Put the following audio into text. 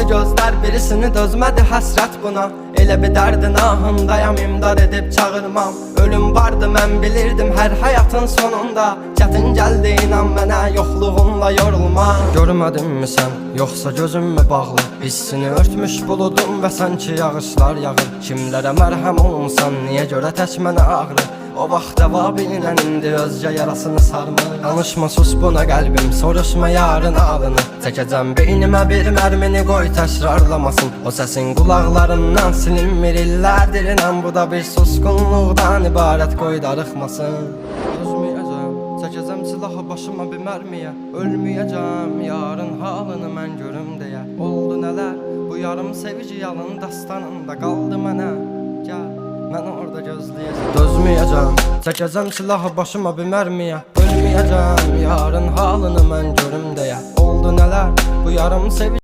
gözler, birisini dözmədi həsrət buna. Elə bir dərdin ahındayam, imdad edib çağırmam. Ölüm vardı, mən bilirdim hər həyatın sonunda. Çətin gəldi, inan mənə, yoxluğunla yorulma. Görmədinmi sən, yoxsa gözüm mü bağlı? Hissini örtmüş buludum və sanki yağışlar yağır. Kimlərə mərhəm olmusan, niyə görə tək mənə ağrı? O vaxt dava bilinən indi özcə yarasını sarmır. Danışma, sus buna qəlbim, soruşma yarın alını. Çəkəcəm beynimə bir mərmini, qoy təkrarlamasın. O səsin qulaqlarından silinmir illərdir, inan bu da bir susqunluqdan ibarət, qoy darıxmasın. Özməyəcəm, çəkəcəm silahı başıma bir mərmiyə. Ölməyəcəm, yarın halını mən görüm deyə. Oldu nələr, bu yarım sevici yalın dastanında qaldı mənə. Gəl, mən orada gözləyəcəm. Dözməyəcəm, çəkəcəm silahı başıma bir mərmiyə. Ölməyəcəm, yarın halını mən görüm deyə. Oldu nələr, bu yarım sevici